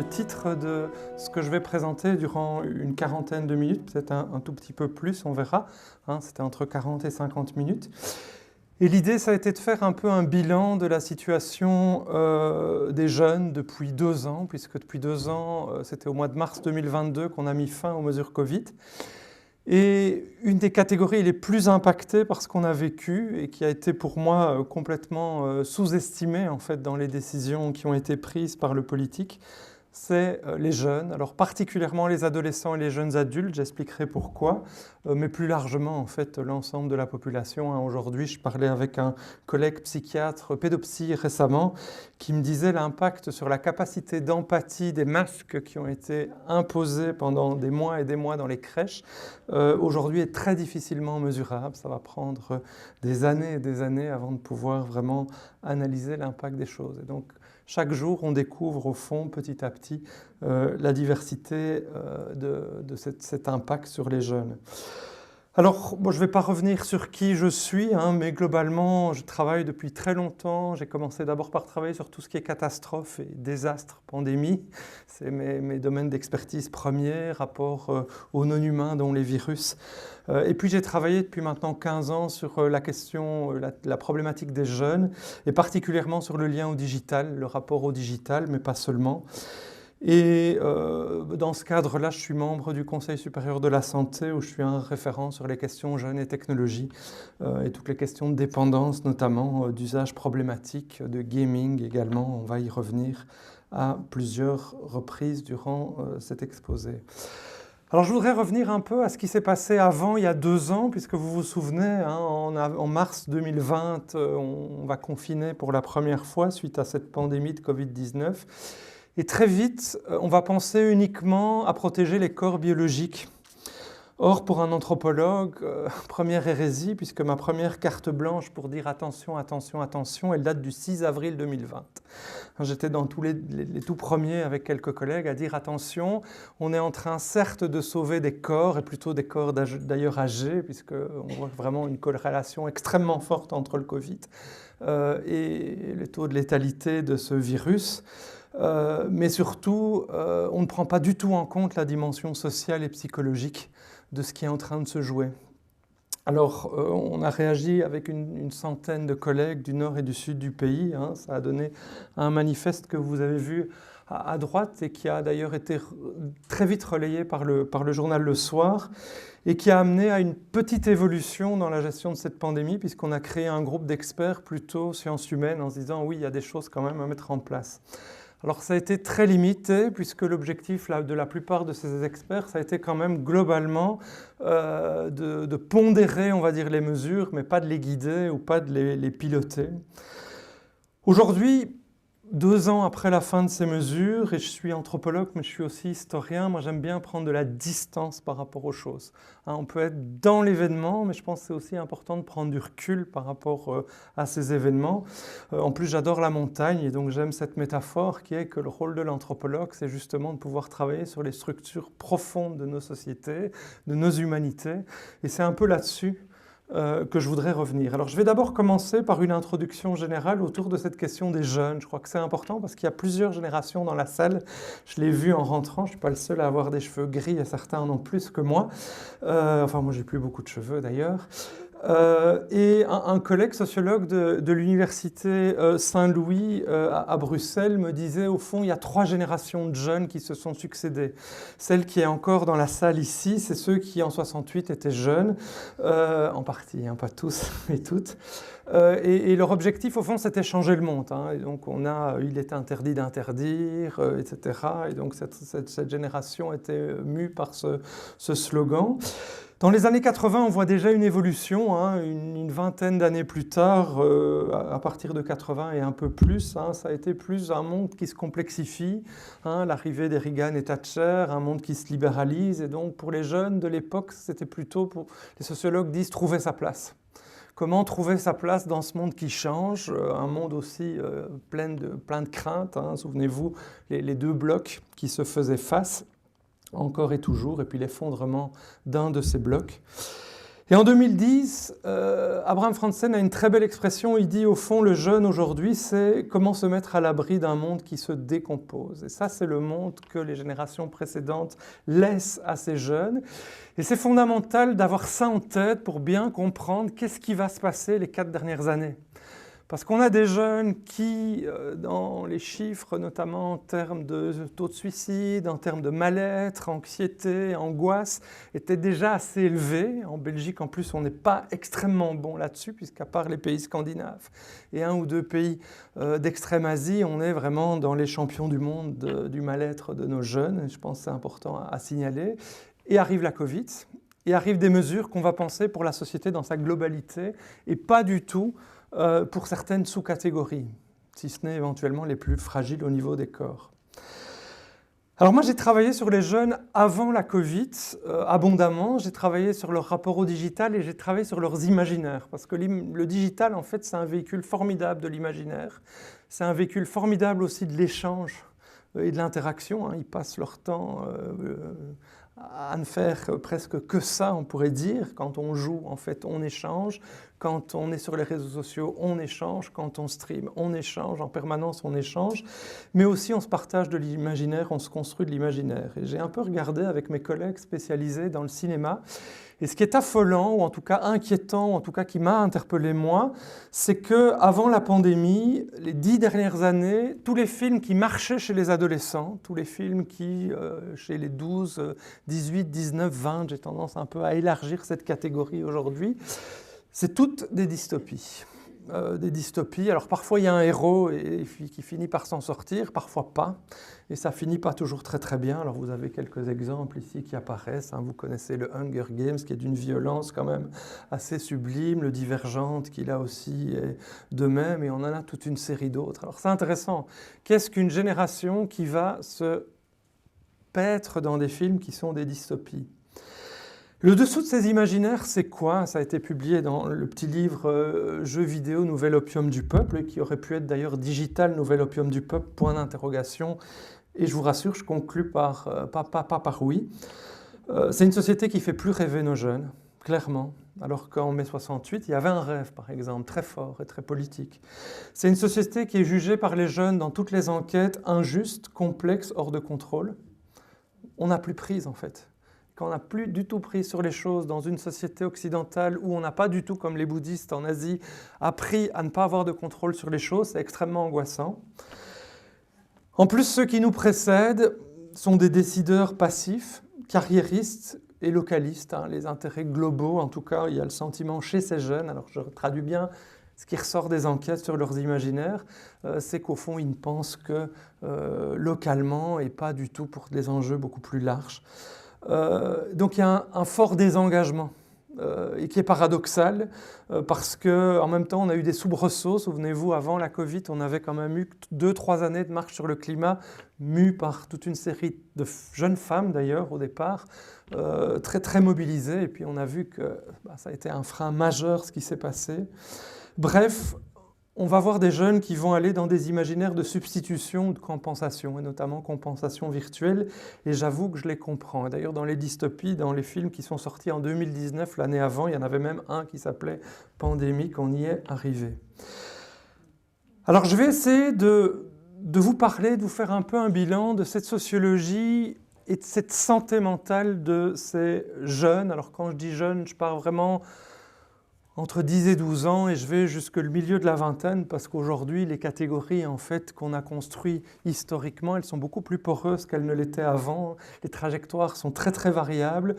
titre de ce que je vais présenter durant une quarantaine de minutes, peut-être un tout petit peu plus, on verra. C'était entre 40 et 50 minutes. Et l'idée, ça a été de faire un peu un bilan de la situation des jeunes depuis 2 ans, puisque depuis 2 ans, c'était au mois de mars 2022 qu'on a mis fin aux mesures Covid. Et une des catégories les plus impactées par ce qu'on a vécu et qui a été pour moi complètement sous-estimée en fait, dans les décisions qui ont été prises par le politique, c'est les jeunes, alors particulièrement les adolescents et les jeunes adultes, j'expliquerai pourquoi, mais plus largement en fait l'ensemble de la population. Aujourd'hui, je parlais avec un collègue psychiatre pédopsie récemment qui me disait l'impact sur la capacité d'empathie des masques qui ont été imposés pendant des mois et des mois dans les crèches, aujourd'hui est très difficilement mesurable. Ça va prendre des années et des années avant de pouvoir vraiment analyser l'impact des choses. Et donc, chaque jour, on découvre au fond, petit à petit, la diversité de cet impact sur les jeunes. Alors, je ne vais pas revenir sur qui je suis, mais globalement, je travaille depuis très longtemps. J'ai commencé d'abord par travailler sur tout ce qui est catastrophe et désastre, pandémie. C'est mes domaines d'expertise premiers, rapport aux non-humains, dont les virus. Et puis j'ai travaillé depuis maintenant 15 ans sur la question, la problématique des jeunes, et particulièrement sur le lien au digital, le rapport au digital, mais pas seulement. Et dans ce cadre-là, je suis membre du Conseil supérieur de la santé où je suis un référent sur les questions jeunes et technologies et toutes les questions de dépendance, notamment d'usage problématique, de gaming également. On va y revenir à plusieurs reprises durant cet exposé. Alors je voudrais revenir un peu à ce qui s'est passé avant, il y a 2 ans, puisque vous vous souvenez, en mars 2020, on va confiner pour la première fois suite à cette pandémie de Covid-19. Et très vite, on va penser uniquement à protéger les corps biologiques. Or, pour un anthropologue, première hérésie, puisque ma première carte blanche pour dire attention, attention, attention, elle date du 6 avril 2020. J'étais dans tous les tout premiers avec quelques collègues à dire attention, on est en train certes de sauver des corps, et plutôt des corps d'ailleurs âgés, puisqu'on voit vraiment une corrélation extrêmement forte entre le Covid et le taux de létalité de ce virus. Mais surtout, on ne prend pas du tout en compte la dimension sociale et psychologique de ce qui est en train de se jouer. Alors, on a réagi avec une centaine de collègues du nord et du sud du pays. Ça a donné un manifeste que vous avez vu à droite et qui a d'ailleurs été très vite relayé par le journal Le Soir et qui a amené à une petite évolution dans la gestion de cette pandémie puisqu'on a créé un groupe d'experts plutôt sciences humaines en se disant oui, il y a des choses quand même à mettre en place. Alors ça a été très limité puisque l'objectif de la plupart de ces experts, ça a été quand même globalement de pondérer, on va dire, les mesures, mais pas de les guider ou pas de les piloter. Aujourd'hui, 2 ans après la fin de ces mesures, et je suis anthropologue, mais je suis aussi historien, moi j'aime bien prendre de la distance par rapport aux choses. On peut être dans l'événement, mais je pense que c'est aussi important de prendre du recul par rapport à ces événements. En plus, j'adore la montagne, et donc j'aime cette métaphore qui est que le rôle de l'anthropologue, c'est justement de pouvoir travailler sur les structures profondes de nos sociétés, de nos humanités, et c'est un peu là-dessus que je voudrais revenir. Alors je vais d'abord commencer par une introduction générale autour de cette question des jeunes. Je crois que c'est important parce qu'il y a plusieurs générations dans la salle. Je l'ai vu en rentrant, je ne suis pas le seul à avoir des cheveux gris et certains en ont plus que moi. Enfin moi j'ai plus beaucoup de cheveux d'ailleurs. Et un collègue sociologue de l'université Saint-Louis à Bruxelles me disait au fond il y a 3 générations de jeunes qui se sont succédées. Celle qui est encore dans la salle ici, c'est ceux qui en 68 étaient jeunes, en partie, pas tous et toutes. Et leur objectif au fond c'était changer le monde. Et donc il était interdit d'interdire, etc. Et donc cette génération était mue par ce slogan. Dans les années 80, on voit déjà une évolution, une vingtaine d'années plus tard, à partir de 80 et un peu plus, ça a été plus un monde qui se complexifie, l'arrivée des Reagan et Thatcher, un monde qui se libéralise, et donc pour les jeunes de l'époque, c'était plutôt, les sociologues disent, trouver sa place. Comment trouver sa place dans ce monde qui change, un monde aussi plein de craintes, souvenez-vous, les 2 blocs qui se faisaient face, encore et toujours, et puis l'effondrement d'un de ces blocs. Et en 2010, Abraham Franzen a une très belle expression, il dit au fond le jeune aujourd'hui c'est comment se mettre à l'abri d'un monde qui se décompose. Et ça c'est le monde que les générations précédentes laissent à ces jeunes. Et c'est fondamental d'avoir ça en tête pour bien comprendre qu'est-ce qui va se passer les 4 dernières années. Parce qu'on a des jeunes qui, dans les chiffres, notamment en termes de taux de suicide, en termes de mal-être, anxiété, angoisse, étaient déjà assez élevés. En Belgique, en plus, on n'est pas extrêmement bon là-dessus, puisqu'à part les pays scandinaves et 1 ou 2 pays d'Extrême-Asie, on est vraiment dans les champions du monde du mal-être de nos jeunes. Et je pense que c'est important à signaler. Et arrive la Covid, et arrivent des mesures qu'on va penser pour la société dans sa globalité, et pas du tout pour certaines sous-catégories, si ce n'est éventuellement les plus fragiles au niveau des corps. Alors moi j'ai travaillé sur les jeunes avant la Covid, abondamment, j'ai travaillé sur leur rapport au digital et j'ai travaillé sur leurs imaginaires, parce que le digital en fait c'est un véhicule formidable de l'imaginaire, c'est un véhicule formidable aussi de l'échange et de l'interaction, ils passent leur temps à ne faire presque que ça, on pourrait dire. Quand on joue, en fait, on échange. Quand on est sur les réseaux sociaux, on échange. Quand on stream, on échange. En permanence, on échange. Mais aussi, on se partage de l'imaginaire, on se construit de l'imaginaire. Et j'ai un peu regardé avec mes collègues spécialisés dans le cinéma. Et ce qui est affolant, ou en tout cas inquiétant, ou en tout cas qui m'a interpellé moi, c'est qu'avant la pandémie, les 10 dernières années, tous les films qui marchaient chez les adolescents, tous les films qui, chez les 12, 18, 19, 20, j'ai tendance un peu à élargir cette catégorie aujourd'hui, c'est toutes des dystopies. Des dystopies. Alors parfois il y a un héros qui finit par s'en sortir, parfois pas, et ça finit pas toujours très très bien. Alors vous avez quelques exemples ici qui apparaissent, vous connaissez le Hunger Games qui est d'une violence quand même assez sublime, le Divergente qui là aussi est de même, et on en a toute une série d'autres. Alors c'est intéressant, qu'est-ce qu'une génération qui va se paître dans des films qui sont des dystopies? Le dessous de ces imaginaires, c'est quoi? Ça a été publié dans le petit livre Jeux vidéo, nouvel opium du peuple, qui aurait pu être d'ailleurs digital, nouvel opium du peuple, point d'interrogation. Et je vous rassure, je conclus par pas par oui. C'est une société qui fait plus rêver nos jeunes, clairement. Alors qu'en mai 68, il y avait un rêve, par exemple, très fort et très politique. C'est une société qui est jugée par les jeunes dans toutes les enquêtes injuste, complexe, hors de contrôle. On n'a plus prise, en fait. Quand on n'a plus du tout pris sur les choses dans une société occidentale où on n'a pas du tout, comme les bouddhistes en Asie, appris à ne pas avoir de contrôle sur les choses, c'est extrêmement angoissant. En plus, ceux qui nous précèdent sont des décideurs passifs, carriéristes et localistes, les intérêts globaux, en tout cas, il y a le sentiment chez ces jeunes, alors je traduis bien ce qui ressort des enquêtes sur leurs imaginaires, c'est qu'au fond, ils ne pensent que localement et pas du tout pour des enjeux beaucoup plus larges. Donc il y a un fort désengagement et qui est paradoxal parce qu'en même temps on a eu des soubresauts. Souvenez-vous, avant la Covid, on avait quand même eu 2-3 années de marche sur le climat mues par toute une série de jeunes femmes d'ailleurs au départ, très très mobilisées, et puis on a vu que ça a été un frein majeur ce qui s'est passé. Bref, on va voir des jeunes qui vont aller dans des imaginaires de substitution ou de compensation, et notamment compensation virtuelle, et j'avoue que je les comprends. D'ailleurs, dans les dystopies, dans les films qui sont sortis en 2019, l'année avant, il y en avait même un qui s'appelait « Pandémique », on y est arrivé. Alors, je vais essayer de vous parler, de vous faire un peu un bilan de cette sociologie et de cette santé mentale de ces jeunes. Alors, quand je dis jeunes, je parle vraiment entre 10 et 12 ans, et je vais jusque le milieu de la vingtaine, parce qu'aujourd'hui, les catégories en fait, qu'on a construites historiquement, elles sont beaucoup plus poreuses qu'elles ne l'étaient avant. Les trajectoires sont très très variables,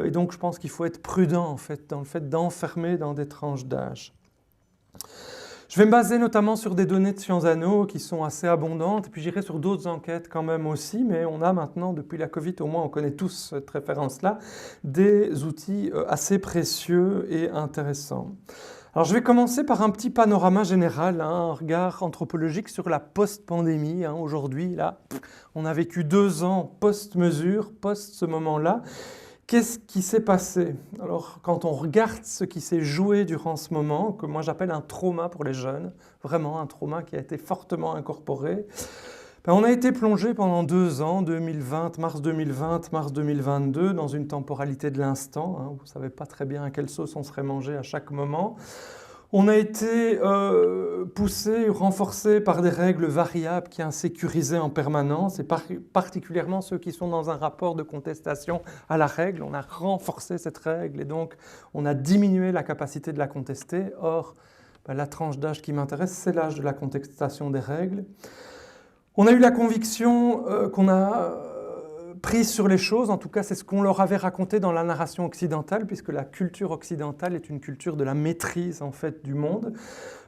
et donc je pense qu'il faut être prudent en fait, dans le fait d'enfermer dans des tranches d'âge. Je vais me baser notamment sur des données de Sciences qui sont assez abondantes, et puis j'irai sur d'autres enquêtes quand même aussi, mais on a maintenant, depuis la Covid, au moins on connaît tous cette référence-là, des outils assez précieux et intéressants. Alors je vais commencer par un petit panorama général, un regard anthropologique sur la post-pandémie. Aujourd'hui, là, on a vécu 2 ans post-mesure, post ce moment-là. Qu'est-ce qui s'est passé? Alors, quand on regarde ce qui s'est joué durant ce moment, que moi j'appelle un trauma pour les jeunes, vraiment un trauma qui a été fortement incorporé, On a été plongé pendant 2 ans, 2020, mars 2020, mars 2022, dans une temporalité de l'instant. Vous ne savez pas très bien à quelle sauce on serait mangé à chaque moment. On a été poussé, renforcé par des règles variables qui insécurisaient en permanence, et particulièrement ceux qui sont dans un rapport de contestation à la règle. On a renforcé cette règle et donc on a diminué la capacité de la contester. Or, la tranche d'âge qui m'intéresse, c'est l'âge de la contestation des règles. On a eu la conviction qu'on a prise sur les choses, en tout cas c'est ce qu'on leur avait raconté dans la narration occidentale, puisque la culture occidentale est une culture de la maîtrise en fait du monde,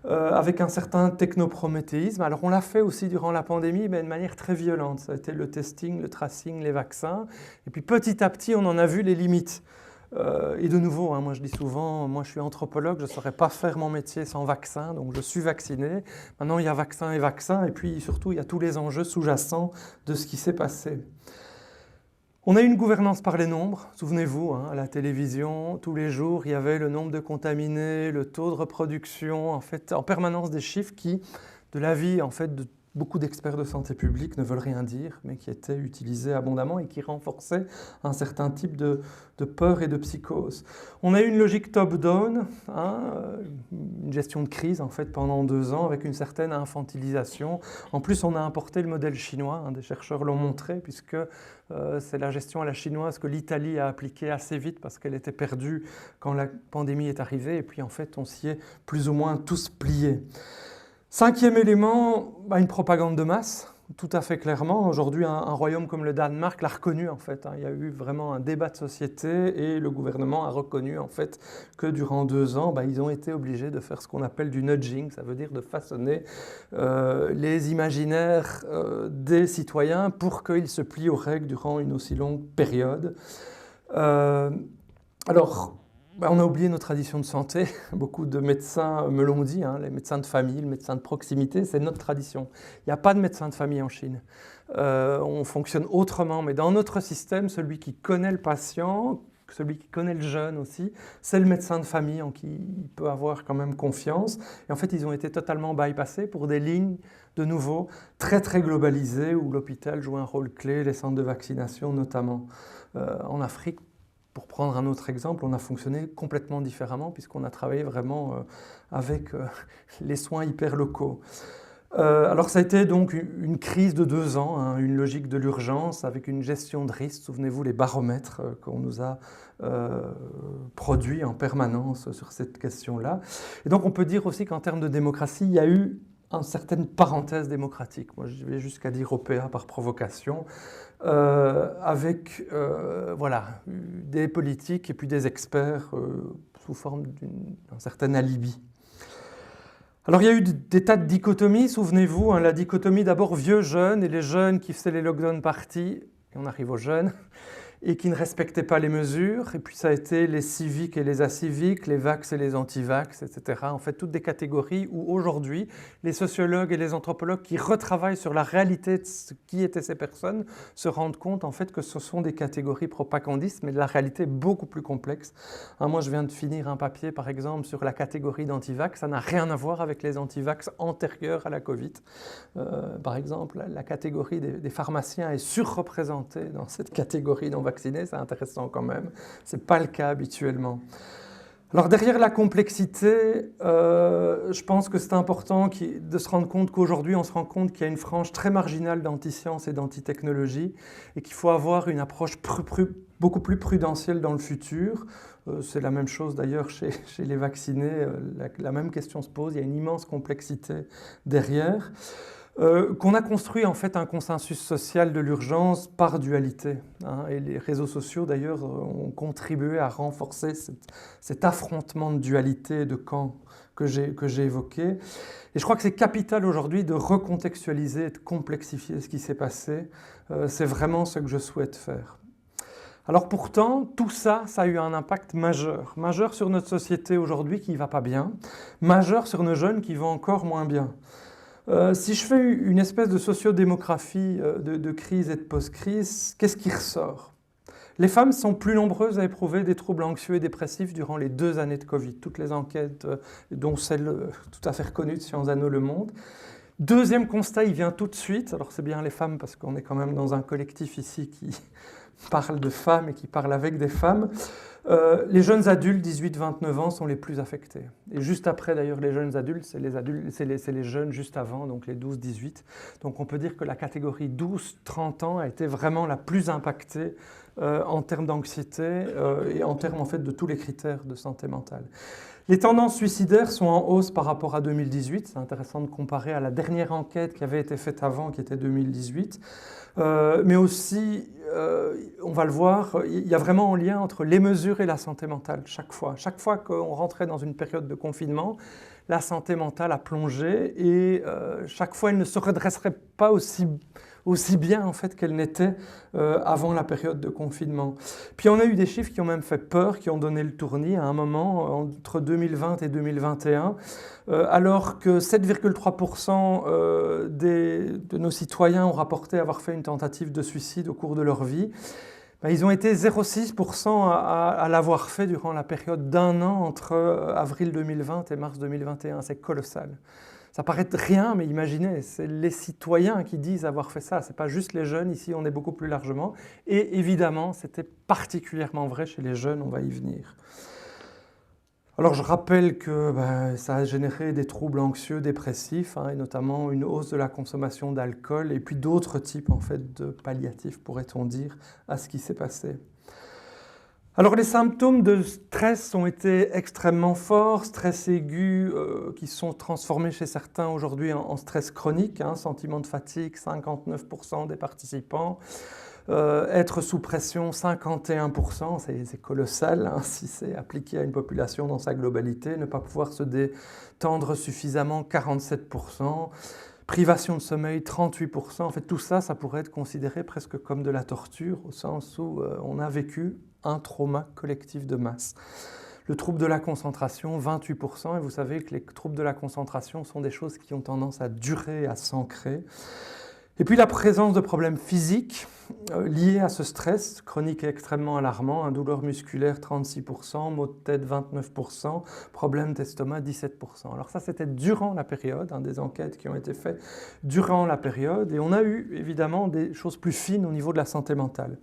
avec un certain technoprométhéisme. Alors on l'a fait aussi durant la pandémie, mais de manière très violente. Ça a été le testing, le tracing, les vaccins, et puis petit à petit on en a vu les limites. Et de nouveau, moi je dis souvent, moi je suis anthropologue, je ne saurais pas faire mon métier sans vaccin, donc je suis vacciné. Maintenant il y a vaccin, et puis surtout il y a tous les enjeux sous-jacents de ce qui s'est passé. On a eu une gouvernance par les nombres, souvenez-vous, à la télévision, tous les jours il y avait le nombre de contaminés, le taux de reproduction, en fait en permanence des chiffres qui, de l'avis en fait de beaucoup d'experts de santé publique ne veulent rien dire, mais qui étaient utilisés abondamment et qui renforçaient un certain type de peur et de psychose. On a eu une logique top-down, une gestion de crise en fait pendant 2 ans avec une certaine infantilisation. En plus, on a importé le modèle chinois, des chercheurs l'ont montré, puisque c'est la gestion à la chinoise que l'Italie a appliquée assez vite parce qu'elle était perdue quand la pandémie est arrivée, et puis en fait on s'y est plus ou moins tous pliés. 5e élément, une propagande de masse, tout à fait clairement. Aujourd'hui, un royaume comme le Danemark l'a reconnu en fait. Il y a eu vraiment un débat de société et le gouvernement a reconnu en fait que durant 2 ans, ils ont été obligés de faire ce qu'on appelle du nudging, ça veut dire de façonner les imaginaires des citoyens pour qu'ils se plient aux règles durant une aussi longue période. On a oublié nos traditions de santé. Beaucoup de médecins me l'ont dit, les médecins de famille, le médecin de proximité, c'est notre tradition. Il n'y a pas de médecin de famille en Chine. On fonctionne autrement, mais dans notre système, celui qui connaît le patient, celui qui connaît le jeune aussi, c'est le médecin de famille en qui il peut avoir quand même confiance. Et en fait, ils ont été totalement bypassés pour des lignes, de nouveau, très très globalisées, où l'hôpital joue un rôle clé, les centres de vaccination notamment. En Afrique, pour prendre un autre exemple, on a fonctionné complètement différemment puisqu'on a travaillé vraiment avec les soins hyper locaux. Alors ça a été donc une crise de 2 ans, une logique de l'urgence avec une gestion de risque. Souvenez-vous les baromètres qu'on nous a produits en permanence sur cette question-là. Et donc on peut dire aussi qu'en termes de démocratie, il y a eu une certaine parenthèse démocratique. Moi je vais jusqu'à dire OPA par provocation. Avec des politiques et puis des experts sous forme d'un certain alibi. Alors il y a eu des tas de dichotomies, souvenez-vous, la dichotomie d'abord vieux-jeunes et les jeunes qui faisaient les lockdown parties, et on arrive aux jeunes, et qui ne respectaient pas les mesures, et puis ça a été les civiques et les aciviques, les vax et les anti-vax, etc. En fait, toutes des catégories où aujourd'hui, les sociologues et les anthropologues qui retravaillent sur la réalité de ce qui étaient ces personnes se rendent compte en fait que ce sont des catégories propagandistes, mais la réalité est beaucoup plus complexe. Moi, je viens de finir un papier, par exemple, sur la catégorie d'anti-vax. Ça n'a rien à voir avec les anti-vax antérieurs à la Covid. Par exemple, la catégorie des pharmaciens est surreprésentée dans cette catégorie non vaccinés, c'est intéressant quand même. Ce n'est pas le cas habituellement. Alors derrière la complexité, je pense que c'est important de se rendre compte qu'aujourd'hui, on se rend compte qu'il y a une frange très marginale d'anti-science et d'anti-technologie et qu'il faut avoir une approche beaucoup plus prudentielle dans le futur. C'est la même chose d'ailleurs chez les vaccinés, la même question se pose, il y a une immense complexité derrière. Qu'on a construit en fait un consensus social de l'urgence par dualité. Et les réseaux sociaux d'ailleurs ont contribué à renforcer cet affrontement de dualité de camps que j'ai évoqué. Et je crois que c'est capital aujourd'hui de recontextualiser et de complexifier ce qui s'est passé. C'est vraiment ce que je souhaite faire. Alors pourtant, tout ça, ça a eu un impact majeur sur notre société aujourd'hui qui ne va pas bien, majeur sur nos jeunes qui vont encore moins bien. Si je fais une espèce de sociodémographie de crise et de post-crise, qu'est-ce qui ressort? Les femmes sont plus nombreuses à éprouver des troubles anxieux et dépressifs durant les 2 années de Covid. Toutes les enquêtes, dont celle tout à fait reconnue de Sciences Anno le montrent. Deuxième constat, il vient tout de suite. Alors c'est bien les femmes parce qu'on est quand même dans un collectif ici qui parle de femmes et qui parle avec des femmes. Les jeunes adultes, 18-29 ans, sont les plus affectés. Et juste après, d'ailleurs, les jeunes adultes, c'est les jeunes juste avant, donc les 12-18. Donc on peut dire que la catégorie 12-30 ans a été vraiment la plus impactée en termes d'anxiété et en termes en fait, de tous les critères de santé mentale. Les tendances suicidaires sont en hausse par rapport à 2018. C'est intéressant de comparer à la dernière enquête qui avait été faite avant, qui était 2018. Mais aussi, on va le voir, il y a vraiment un lien entre les mesures et la santé mentale, chaque fois. Chaque fois qu'on rentrait dans une période de confinement, la santé mentale a plongé et chaque fois, elle ne se redresserait pas aussi bien en fait, qu'elle n'était avant la période de confinement. Puis on a eu des chiffres qui ont même fait peur, qui ont donné le tournis à un moment entre 2020 et 2021, alors que 7,3% de nos citoyens ont rapporté avoir fait une tentative de suicide au cours de leur vie. Ben, ils ont été 0,6% à l'avoir fait durant la période d'un an entre avril 2020 et mars 2021. C'est colossal. Ça paraît rien, mais imaginez, c'est les citoyens qui disent avoir fait ça. Ce n'est pas juste les jeunes, ici on est beaucoup plus largement. Et évidemment, c'était particulièrement vrai chez les jeunes, on va y venir. Alors je rappelle que ça a généré des troubles anxieux, dépressifs, et notamment une hausse de la consommation d'alcool et puis d'autres types en fait, de palliatifs, pourrait-on dire, à ce qui s'est passé. Alors les symptômes de stress ont été extrêmement forts, stress aigu qui sont transformés chez certains aujourd'hui en stress chronique, sentiment de fatigue, 59% des participants, être sous pression, 51%, c'est colossal si c'est appliqué à une population dans sa globalité, ne pas pouvoir se détendre suffisamment, 47%, privation de sommeil, 38%, en fait tout ça, ça pourrait être considéré presque comme de la torture, au sens où on a vécu un trauma collectif de masse. Le trouble de la concentration, 28%, et vous savez que les troubles de la concentration sont des choses qui ont tendance à durer, à s'ancrer. Et puis la présence de problèmes physiques liés à ce stress chronique et extrêmement alarmant, douleur musculaire 36%, maux de tête 29%, problèmes d'estomac 17%. Alors ça c'était durant la période, des enquêtes qui ont été faites durant la période, et on a eu évidemment des choses plus fines au niveau de la santé mentale.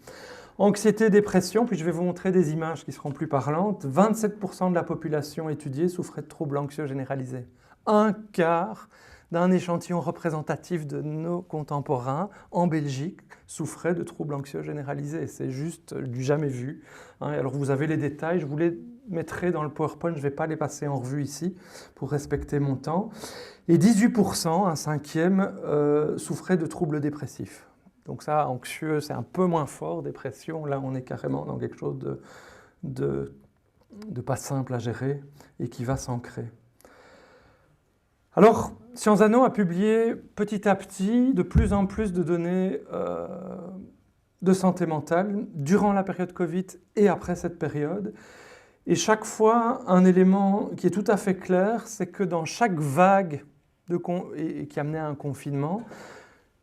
Anxiété, dépression, puis je vais vous montrer des images qui seront plus parlantes. 27% de la population étudiée souffrait de troubles anxieux généralisés. Un quart d'un échantillon représentatif de nos contemporains en Belgique souffrait de troubles anxieux généralisés. C'est juste du jamais vu. Alors vous avez les détails, je vous les mettrai dans le PowerPoint, je ne vais pas les passer en revue ici pour respecter mon temps. Et 18%, un cinquième, souffrait de troubles dépressifs. Donc ça, anxieux, c'est un peu moins fort. Dépression, là, on est carrément dans quelque chose de pas simple à gérer et qui va s'ancrer. Alors, Sciences Anno a publié petit à petit de plus en plus de données de santé mentale durant la période Covid et après cette période. Et chaque fois, un élément qui est tout à fait clair, c'est que dans chaque vague qui amenait à un confinement,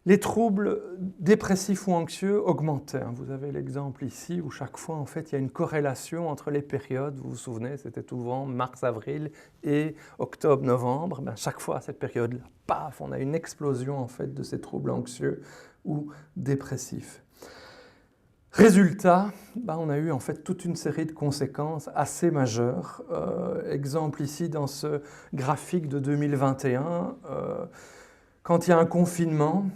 les troubles dépressifs ou anxieux augmentaient. Vous avez l'exemple ici où chaque fois, en fait, il y a une corrélation entre les périodes. Vous vous souvenez, c'était souvent mars-avril et octobre-novembre. Chaque fois, à cette période-là, paf, on a une explosion en fait, de ces troubles anxieux ou dépressifs. Résultat, on a eu en fait toute une série de conséquences assez majeures. Exemple ici dans ce graphique de 2021, quand il y a un confinement,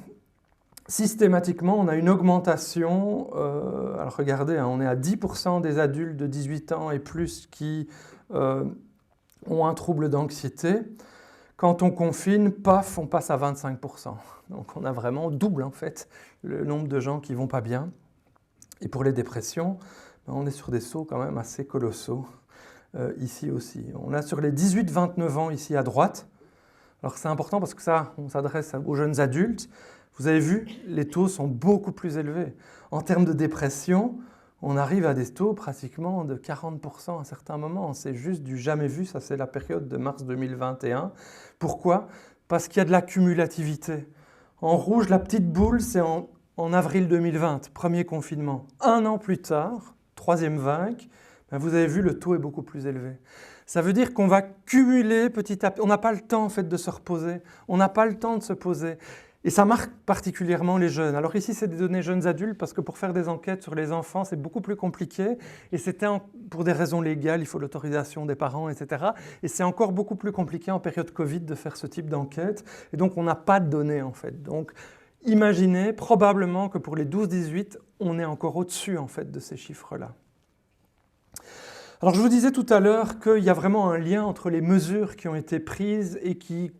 systématiquement, on a une augmentation. Alors regardez, on est à 10% des adultes de 18 ans et plus qui ont un trouble d'anxiété. Quand on confine, paf, on passe à 25%. Donc on a vraiment double en fait le nombre de gens qui ne vont pas bien. Et pour les dépressions, on est sur des sauts quand même assez colossaux ici aussi. On a sur les 18-29 ans ici à droite. Alors c'est important parce que ça, on s'adresse aux jeunes adultes. Vous avez vu, les taux sont beaucoup plus élevés. En termes de dépression, on arrive à des taux pratiquement de 40% à certains moments. C'est juste du jamais vu, ça c'est la période de mars 2021. Pourquoi ? Parce qu'il y a de la cumulativité. En rouge, la petite boule, c'est en avril 2020, premier confinement. Un an plus tard, troisième vague, vous avez vu, le taux est beaucoup plus élevé. Ça veut dire qu'on va cumuler petit à petit. On n'a pas le temps en fait de se reposer, on n'a pas le temps de se poser. Et ça marque particulièrement les jeunes. Alors ici, c'est des données jeunes adultes, parce que pour faire des enquêtes sur les enfants, c'est beaucoup plus compliqué. Et c'était pour des raisons légales, il faut l'autorisation des parents, etc. Et c'est encore beaucoup plus compliqué en période Covid de faire ce type d'enquête. Et donc, on n'a pas de données, en fait. Donc, imaginez probablement que pour les 12-18, on est encore au-dessus, en fait, de ces chiffres-là. Alors, je vous disais tout à l'heure qu'il y a vraiment un lien entre les mesures qui ont été prises et qui,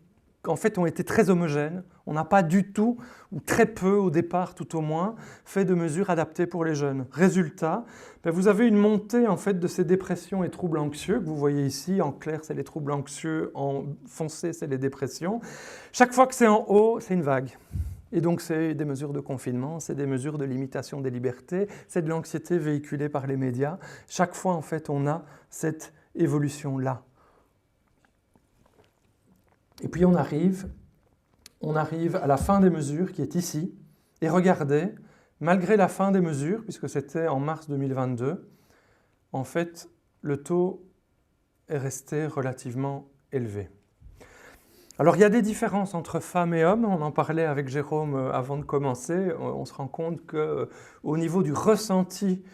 en fait, ont été très homogènes. On n'a pas du tout, ou très peu au départ tout au moins, fait de mesures adaptées pour les jeunes. Résultat, vous avez une montée en fait de ces dépressions et troubles anxieux que vous voyez ici. En clair, c'est les troubles anxieux, en foncé, c'est les dépressions. Chaque fois que c'est en haut, c'est une vague. Et donc, c'est des mesures de confinement, c'est des mesures de limitation des libertés, c'est de l'anxiété véhiculée par les médias. Chaque fois, en fait, on a cette évolution-là. Et puis, on arrive à la fin des mesures qui est ici. Et regardez, malgré la fin des mesures, puisque c'était en mars 2022, en fait, le taux est resté relativement élevé. Alors, il y a des différences entre femmes et hommes. On en parlait avec Jérôme avant de commencer. On se rend compte qu'au niveau du ressenti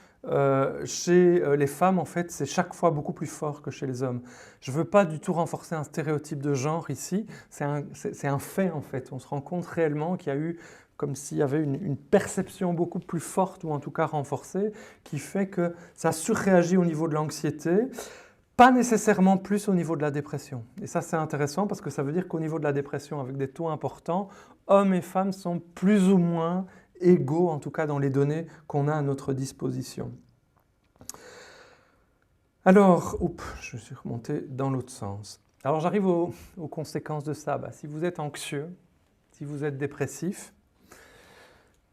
chez les femmes, en fait, c'est chaque fois beaucoup plus fort que chez les hommes. Je ne veux pas du tout renforcer un stéréotype de genre ici. C'est un fait, en fait. On se rend compte réellement qu'il y a eu comme s'il y avait une perception beaucoup plus forte, ou en tout cas renforcée, qui fait que ça surréagit au niveau de l'anxiété. Pas nécessairement plus au niveau de la dépression. Et ça, c'est intéressant parce que ça veut dire qu'au niveau de la dépression, avec des taux importants, hommes et femmes sont plus ou moins égaux, en tout cas dans les données qu'on a à notre disposition. Alors, je suis remonté dans l'autre sens. Alors, j'arrive aux conséquences de ça. Si vous êtes anxieux, si vous êtes dépressif,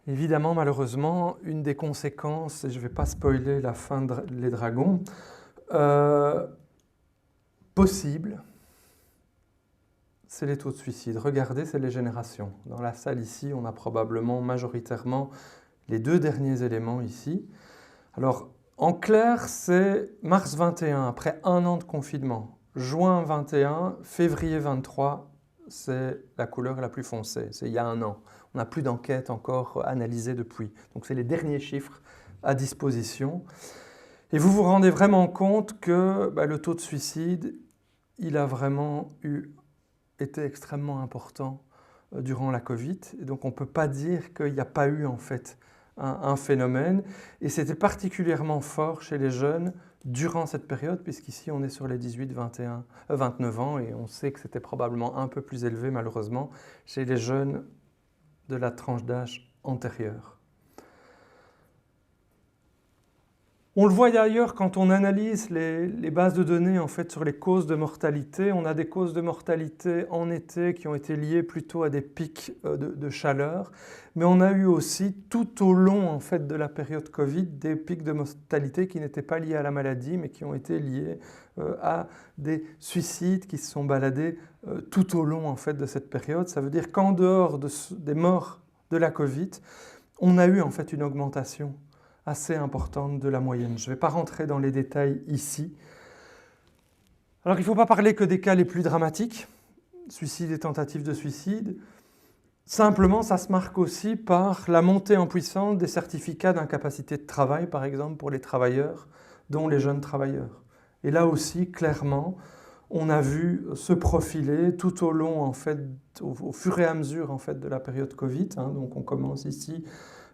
évidemment, malheureusement, une des conséquences, et je ne vais pas spoiler la fin de Les Dragons, possible, c'est les taux de suicide. Regardez, c'est les générations. Dans la salle ici, on a probablement majoritairement les deux derniers éléments ici. Alors, en clair, c'est mars 21, après un an de confinement. Juin 21, février 23, c'est la couleur la plus foncée. C'est il y a un an. On n'a plus d'enquête encore analysée depuis. Donc, c'est les derniers chiffres à disposition. Et vous vous rendez vraiment compte que le taux de suicide, il a vraiment été extrêmement important durant la Covid. Et donc, on ne peut pas dire qu'il n'y a pas eu en fait un phénomène. Et c'était particulièrement fort chez les jeunes durant cette période, puisqu'ici, on est sur les 18-29 ans, et on sait que c'était probablement un peu plus élevé, malheureusement, chez les jeunes de la tranche d'âge antérieure. On le voit d'ailleurs quand on analyse les bases de données en fait, sur les causes de mortalité. On a des causes de mortalité en été qui ont été liées plutôt à des pics de chaleur. Mais on a eu aussi tout au long en fait, de la période Covid des pics de mortalité qui n'étaient pas liés à la maladie mais qui ont été liés à des suicides qui se sont baladés tout au long en fait, de cette période. Ça veut dire qu'en dehors des morts de la Covid, on a eu en fait une augmentation assez importante de la moyenne. Je ne vais pas rentrer dans les détails ici. Alors, il ne faut pas parler que des cas les plus dramatiques, suicide et tentative de suicide. Simplement, ça se marque aussi par la montée en puissance des certificats d'incapacité de travail, par exemple, pour les travailleurs, dont les jeunes travailleurs. Et là aussi, clairement, on a vu se profiler tout au long, en fait, au fur et à mesure en fait, de la période Covid. Donc, on commence ici.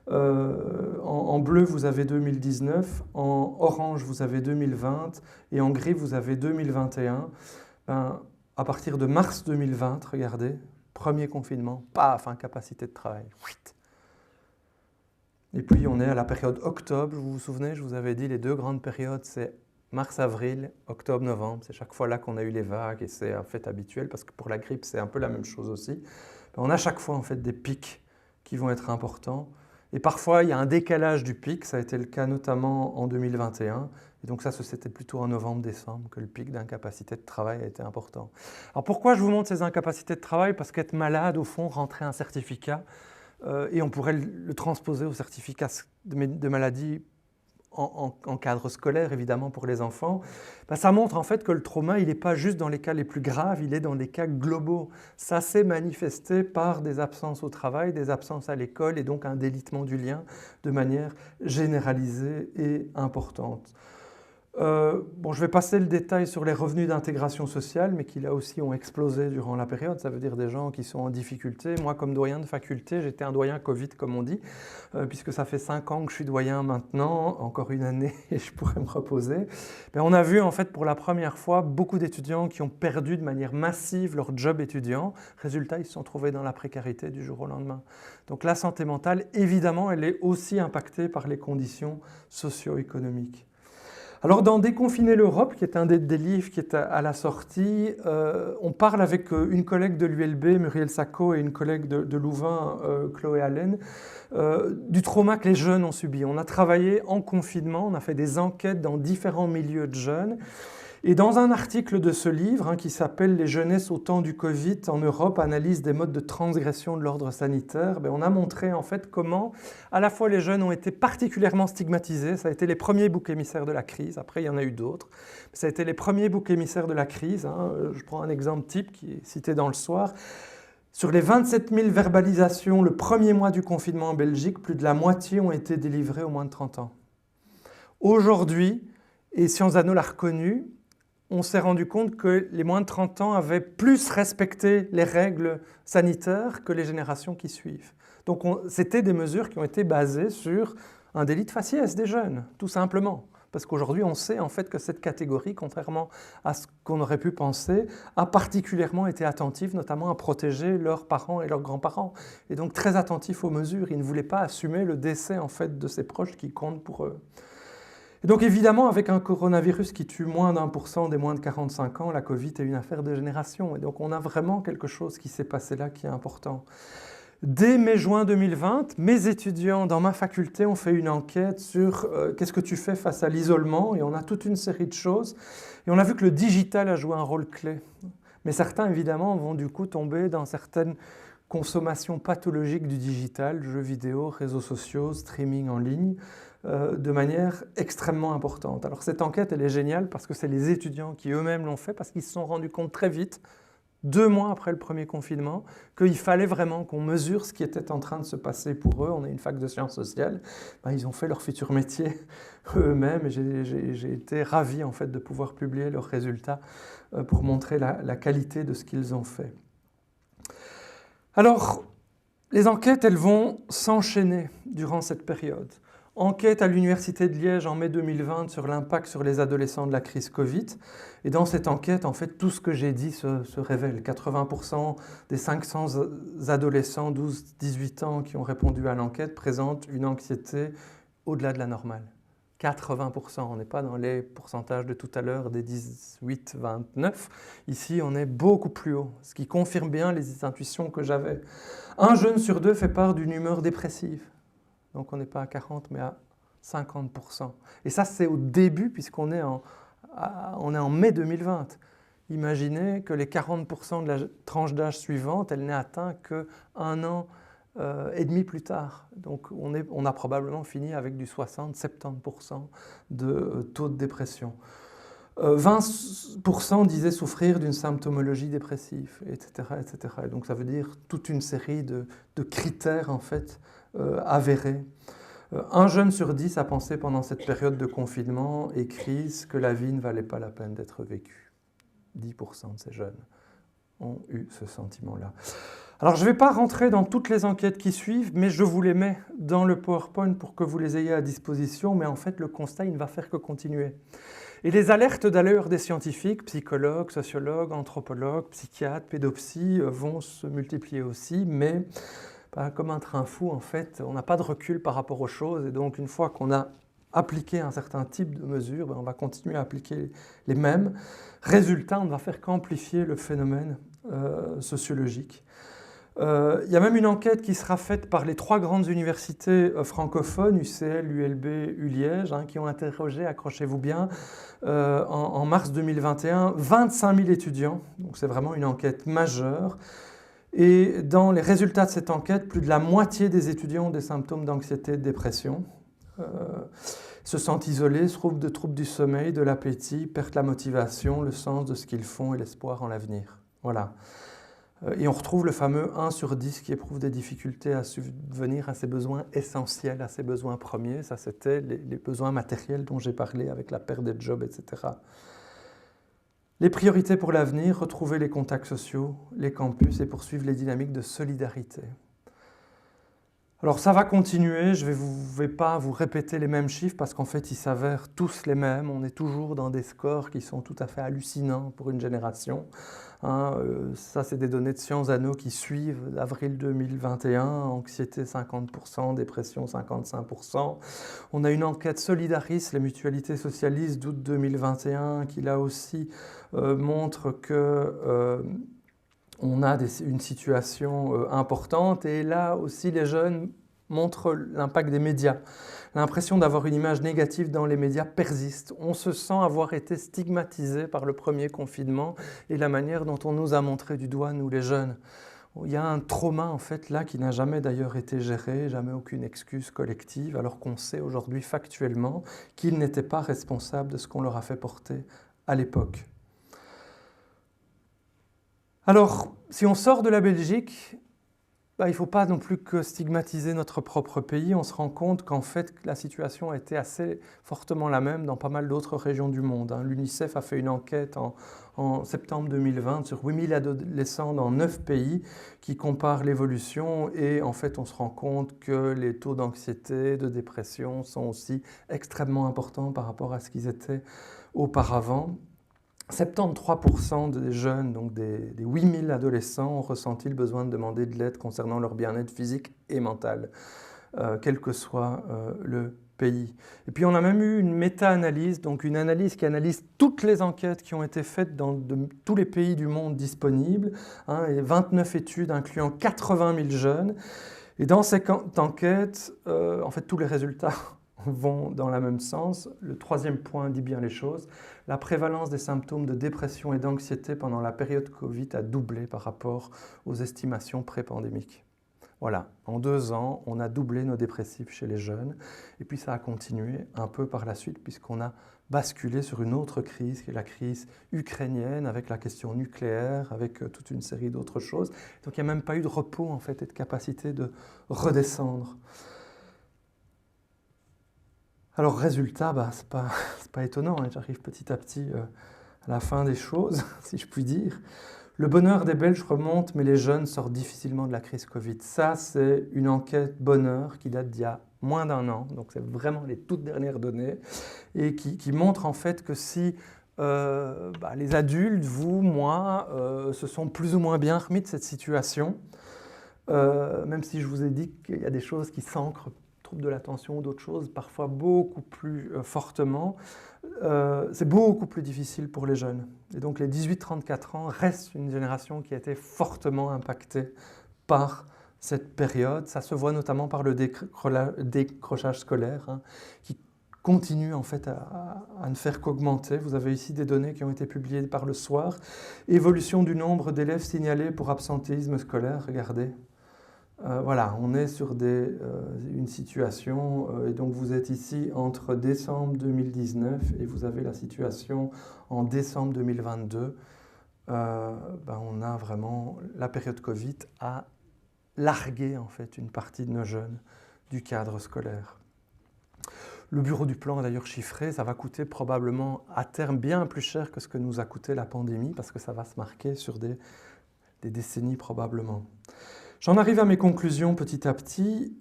En bleu, vous avez 2019, en orange, vous avez 2020, et en gris, vous avez 2021. À partir de mars 2020, regardez, premier confinement, paf, incapacité de travail. Et puis, on est à la période octobre, vous vous souvenez, je vous avais dit, les deux grandes périodes, c'est mars-avril, octobre-novembre. C'est chaque fois là qu'on a eu les vagues, et c'est en fait habituel, parce que pour la grippe, c'est un peu la même chose aussi. On a chaque fois en fait des pics qui vont être importants. Et parfois, il y a un décalage du pic, ça a été le cas notamment en 2021. Et donc ça, c'était plutôt en novembre-décembre que le pic d'incapacité de travail a été important. Alors pourquoi je vous montre ces incapacités de travail? Parce qu'être malade, au fond, rentrait un certificat et on pourrait le transposer au certificat de maladie en cadre scolaire, évidemment, pour les enfants, ça montre en fait que le trauma, il n'est pas juste dans les cas les plus graves, il est dans des cas globaux. Ça s'est manifesté par des absences au travail, des absences à l'école et donc un délitement du lien de manière généralisée et importante. Je vais passer le détail sur les revenus d'intégration sociale, mais qui là aussi ont explosé durant la période. Ça veut dire des gens qui sont en difficulté. Moi, comme doyen de faculté, j'étais un doyen Covid, comme on dit, puisque ça fait 5 ans que je suis doyen maintenant, encore une année, et je pourrais me reposer. Mais on a vu en fait pour la première fois beaucoup d'étudiants qui ont perdu de manière massive leur job étudiant. Résultat, ils se sont trouvés dans la précarité du jour au lendemain. Donc la santé mentale, évidemment, elle est aussi impactée par les conditions socio-économiques. Alors dans Déconfiner l'Europe, qui est un des livres qui est à la sortie, on parle avec une collègue de l'ULB, Muriel Sacco, et une collègue de Louvain, Chloé Allen, du trauma que les jeunes ont subi. On a travaillé en confinement, on a fait des enquêtes dans différents milieux de jeunes. Et dans un article de ce livre, qui s'appelle « Les jeunesses au temps du Covid en Europe, analyse des modes de transgression de l'ordre sanitaire », on a montré en fait comment à la fois les jeunes ont été particulièrement stigmatisés, ça a été les premiers boucs émissaires de la crise, après il y en a eu d'autres, ça a été les premiers boucs émissaires de la crise. Je prends un exemple type qui est cité dans Le Soir. Sur les 27 000 verbalisations le premier mois du confinement en Belgique, plus de la moitié ont été délivrées aux moins de 30 ans. Aujourd'hui, et Sciences Anno l'a reconnu, on s'est rendu compte que les moins de 30 ans avaient plus respecté les règles sanitaires que les générations qui suivent. Donc c'était des mesures qui ont été basées sur un délit de faciès des jeunes, tout simplement. Parce qu'aujourd'hui, on sait en fait que cette catégorie, contrairement à ce qu'on aurait pu penser, a particulièrement été attentive, notamment à protéger leurs parents et leurs grands-parents. Et donc très attentif aux mesures. Ils ne voulaient pas assumer le décès en fait de ces proches qui comptent pour eux. Et donc évidemment, avec un coronavirus qui tue moins d'1% des moins de 45 ans, la Covid est une affaire de génération. Et donc on a vraiment quelque chose qui s'est passé là qui est important. Dès mai-juin 2020, mes étudiants dans ma faculté ont fait une enquête sur qu'est-ce que tu fais face à l'isolement, et on a toute une série de choses. Et on a vu que le digital a joué un rôle clé. Mais certains, évidemment, vont du coup tomber dans certaines consommations pathologiques du digital, jeux vidéo, réseaux sociaux, streaming en ligne, de manière extrêmement importante. Alors cette enquête, elle est géniale parce que c'est les étudiants qui eux-mêmes l'ont fait, parce qu'ils se sont rendus compte très vite, 2 mois après le premier confinement, qu'il fallait vraiment qu'on mesure ce qui était en train de se passer pour eux. On est une fac de sciences sociales. Ils ont fait leur futur métier eux-mêmes et j'ai été ravi en fait, de pouvoir publier leurs résultats pour montrer la qualité de ce qu'ils ont fait. Alors, les enquêtes, elles vont s'enchaîner durant cette période. Enquête à l'Université de Liège en mai 2020 sur l'impact sur les adolescents de la crise Covid. Et dans cette enquête, en fait, tout ce que j'ai dit se révèle. 80% des 500 adolescents 12-18 ans qui ont répondu à l'enquête présentent une anxiété au-delà de la normale. 80%, on n'est pas dans les pourcentages de tout à l'heure des 18-29. Ici, on est beaucoup plus haut, ce qui confirme bien les intuitions que j'avais. Un jeune sur 2 fait part d'une humeur dépressive. Donc on n'est pas à 40, mais à 50%. Et ça, c'est au début, puisqu'on est en mai 2020. Imaginez que les 40% de la tranche d'âge suivante, elle n'est atteinte qu'un an et demi plus tard. Donc on a probablement fini avec du 60-70% de taux de dépression. 20% disaient souffrir d'une symptomologie dépressive, etc., etc. Et donc ça veut dire toute une série de critères en fait, avérés. Un jeune sur 10 a pensé pendant cette période de confinement et crise que la vie ne valait pas la peine d'être vécue. 10% de ces jeunes ont eu ce sentiment-là. Alors je ne vais pas rentrer dans toutes les enquêtes qui suivent, mais je vous les mets dans le PowerPoint pour que vous les ayez à disposition, mais en fait le constat, il ne va faire que continuer. Et les alertes d'ailleurs des scientifiques, psychologues, sociologues, anthropologues, psychiatres, pédopsies vont se multiplier aussi, mais comme un train fou, en fait, on n'a pas de recul par rapport aux choses, et donc une fois qu'on a appliqué un certain type de mesures, on va continuer à appliquer les mêmes. Résultat, on ne va faire qu'amplifier le phénomène sociologique. Il y a même une enquête qui sera faite par les 3 grandes universités francophones, UCL, ULB, ULiège, qui ont interrogé, accrochez-vous bien, en mars 2021, 25 000 étudiants. Donc c'est vraiment une enquête majeure. Et dans les résultats de cette enquête, plus de la moitié des étudiants ont des symptômes d'anxiété et de dépression. se sentent isolés, souffrent de troubles du sommeil, de l'appétit, perdent la motivation, le sens de ce qu'ils font et l'espoir en l'avenir. Voilà. Et on retrouve le fameux 1 sur 10 qui éprouve des difficultés à subvenir à ses besoins essentiels, à ses besoins premiers. Ça, c'était les besoins matériels dont j'ai parlé avec la perte des jobs, etc. Les priorités pour l'avenir, retrouver les contacts sociaux, les campus et poursuivre les dynamiques de solidarité. Alors ça va continuer, je ne vais pas vous répéter les mêmes chiffres parce qu'en fait ils s'avèrent tous les mêmes. On est toujours dans des scores qui sont tout à fait hallucinants pour une génération. Ça c'est des données de Sciences Anno qui suivent d'avril 2021, anxiété 50%, dépression 55%. On a une enquête Solidaris, les mutualités socialistes d'août 2021 qui là aussi montre que on a une situation importante et là aussi les jeunes montrent l'impact des médias. L'impression d'avoir une image négative dans les médias persiste. On se sent avoir été stigmatisé par le premier confinement et la manière dont on nous a montré du doigt, nous les jeunes. Il y a un trauma en fait là qui n'a jamais d'ailleurs été géré, jamais aucune excuse collective, alors qu'on sait aujourd'hui factuellement qu'ils n'étaient pas responsables de ce qu'on leur a fait porter à l'époque. Alors, si on sort de la Belgique, il ne faut pas non plus que stigmatiser notre propre pays. On se rend compte qu'en fait, la situation a été assez fortement la même dans pas mal d'autres régions du monde. L'UNICEF a fait une enquête en septembre 2020 sur 8000 adolescents dans 9 pays qui comparent l'évolution et en fait, on se rend compte que les taux d'anxiété, de dépression sont aussi extrêmement importants par rapport à ce qu'ils étaient auparavant. 73% des jeunes, donc des 8000 adolescents, ont ressenti le besoin de demander de l'aide concernant leur bien-être physique et mental, quel que soit le pays. Et puis on a même eu une méta-analyse, donc une analyse qui analyse toutes les enquêtes qui ont été faites dans tous les pays du monde disponibles, et 29 études incluant 80 000 jeunes. Et dans cette enquête, en fait, tous les résultats vont dans le même sens. Le troisième point dit bien les choses. La prévalence des symptômes de dépression et d'anxiété pendant la période Covid a doublé par rapport aux estimations pré-pandémiques. Voilà, en 2 ans, on a doublé nos dépressifs chez les jeunes. Et puis ça a continué un peu par la suite puisqu'on a basculé sur une autre crise qui est la crise ukrainienne avec la question nucléaire, avec toute une série d'autres choses. Donc il n'y a même pas eu de repos en fait et de capacité de redescendre. Alors résultat, c'est pas étonnant, j'arrive petit à petit à la fin des choses, si je puis dire. Le bonheur des Belges remonte, mais les jeunes sortent difficilement de la crise Covid. Ça, c'est une enquête bonheur qui date d'il y a moins d'1 an, donc c'est vraiment les toutes dernières données, et qui montre en fait que si les adultes, vous, moi, se sont plus ou moins bien remis de cette situation, même si je vous ai dit qu'il y a des choses qui s'ancrent, troubles de l'attention ou d'autres choses, parfois beaucoup plus fortement, c'est beaucoup plus difficile pour les jeunes. Et donc les 18-34 ans restent une génération qui a été fortement impactée par cette période. Ça se voit notamment par le décrochage scolaire, qui continue en fait à ne faire qu'augmenter. Vous avez ici des données qui ont été publiées par Le Soir. Évolution du nombre d'élèves signalés pour absentéisme scolaire, regardez. Voilà, on est sur une situation, et donc vous êtes ici entre décembre 2019 et vous avez la situation en décembre 2022. On a vraiment, la période Covid a largué en fait une partie de nos jeunes du cadre scolaire. Le bureau du plan a d'ailleurs chiffré, ça va coûter probablement à terme bien plus cher que ce que nous a coûté la pandémie parce que ça va se marquer sur des décennies probablement. J'en arrive à mes conclusions petit à petit.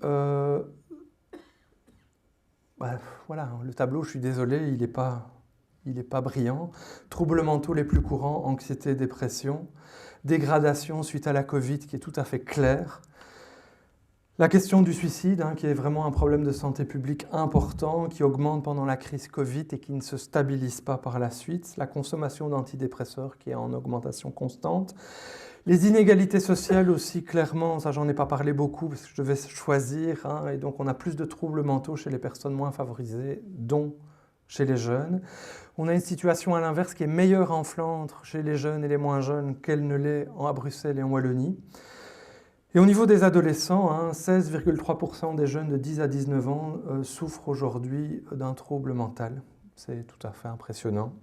Voilà, le tableau, je suis désolé, il n'est pas brillant. Troubles mentaux les plus courants, anxiété, dépression. Dégradation suite à la Covid qui est tout à fait claire. La question du suicide, qui est vraiment un problème de santé publique important, qui augmente pendant la crise Covid et qui ne se stabilise pas par la suite. La consommation d'antidépresseurs qui est en augmentation constante. Les inégalités sociales aussi, clairement, ça j'en ai pas parlé beaucoup parce que je devais choisir, et donc on a plus de troubles mentaux chez les personnes moins favorisées, dont chez les jeunes. On a une situation à l'inverse qui est meilleure en Flandre chez les jeunes et les moins jeunes qu'elle ne l'est à Bruxelles et en Wallonie. Et au niveau des adolescents, 16,3% des jeunes de 10 à 19 ans souffrent aujourd'hui d'un trouble mental. C'est tout à fait impressionnant.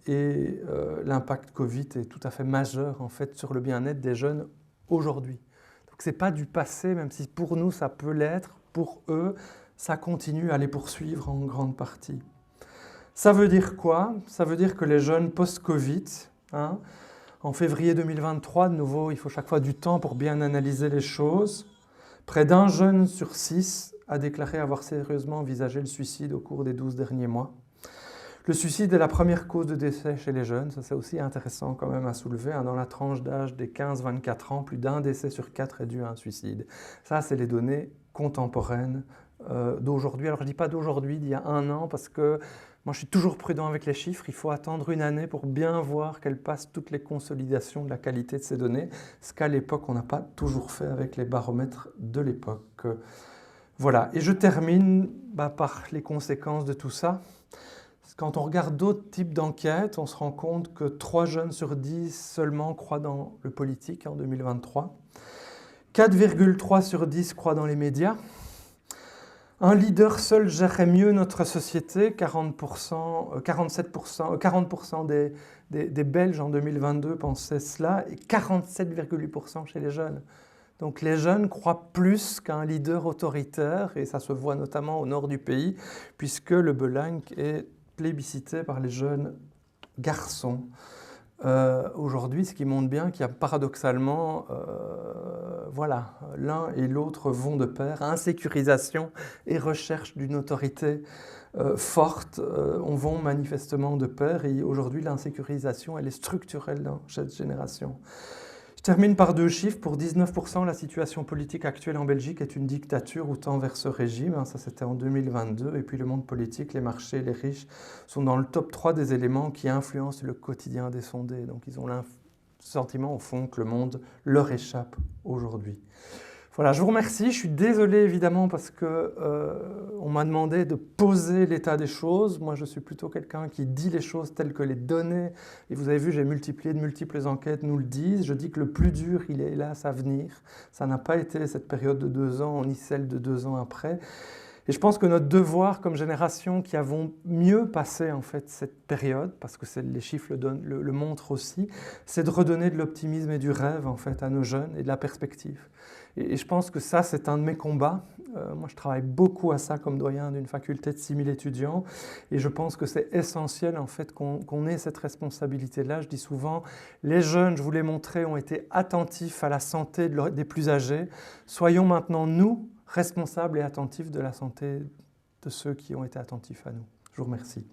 L'impact Covid est tout à fait majeur en fait, sur le bien-être des jeunes aujourd'hui. Donc ce n'est pas du passé, même si pour nous ça peut l'être, pour eux, ça continue à les poursuivre en grande partie. Ça veut dire quoi? Ça veut dire que les jeunes post-Covid, en février 2023, de nouveau, il faut chaque fois du temps pour bien analyser les choses. Près d'un jeune sur 6 a déclaré avoir sérieusement envisagé le suicide au cours des 12 derniers mois. Le suicide est la première cause de décès chez les jeunes, ça c'est aussi intéressant quand même à soulever. Dans la tranche d'âge des 15-24 ans, plus d'un décès sur 4 est dû à un suicide. Ça, c'est les données contemporaines d'aujourd'hui. Alors je ne dis pas d'aujourd'hui, d'il y a un an, parce que moi je suis toujours prudent avec les chiffres. Il faut attendre une année pour bien voir qu'elles passent toutes les consolidations de la qualité de ces données, ce qu'à l'époque on n'a pas toujours fait avec les baromètres de l'époque. Voilà, et je termine par les conséquences de tout ça. Quand on regarde d'autres types d'enquêtes, on se rend compte que 3 jeunes sur 10 seulement croient dans le politique en 2023. 4,3 sur 10 croient dans les médias. Un leader seul gérerait mieux notre société. 40% des Belges en 2022 pensaient cela et 47,8% chez les jeunes. Donc les jeunes croient plus qu'un leader autoritaire et ça se voit notamment au nord du pays puisque le Belang est plébiscité par les jeunes garçons. Aujourd'hui, ce qui montre bien qu'il y a paradoxalement, l'un et l'autre vont de pair. Insécurisation et recherche d'une autorité forte vont manifestement de pair. Et aujourd'hui, l'insécurisation, elle est structurelle dans cette génération. Je termine par 2 chiffres. Pour 19%, la situation politique actuelle en Belgique est une dictature ou tend vers ce régime. Ça, c'était en 2022. Et puis le monde politique, les marchés, les riches sont dans le top 3 des éléments qui influencent le quotidien des sondés. Donc ils ont le sentiment, au fond, que le monde leur échappe aujourd'hui. Voilà, je vous remercie. Je suis désolé, évidemment, parce qu'on m'a demandé de poser l'état des choses. Moi, je suis plutôt quelqu'un qui dit les choses telles que les données. Et vous avez vu, j'ai multiplié de multiples enquêtes nous le disent. Je dis que le plus dur, il est hélas à venir. Ça n'a pas été cette période de 2 ans, ni celle de 2 ans après. Et je pense que notre devoir, comme génération qui avons mieux passé en fait cette période, parce que les chiffres le montrent aussi, c'est de redonner de l'optimisme et du rêve en fait à nos jeunes et de la perspective. Et je pense que ça, c'est un de mes combats. Moi, je travaille beaucoup à ça comme doyen d'une faculté de 6000 étudiants. Et je pense que c'est essentiel en fait qu'on ait cette responsabilité-là. Je dis souvent, les jeunes, je vous l'ai montré, ont été attentifs à la santé des plus âgés. Soyons maintenant, nous, responsables et attentifs de la santé de ceux qui ont été attentifs à nous. Je vous remercie.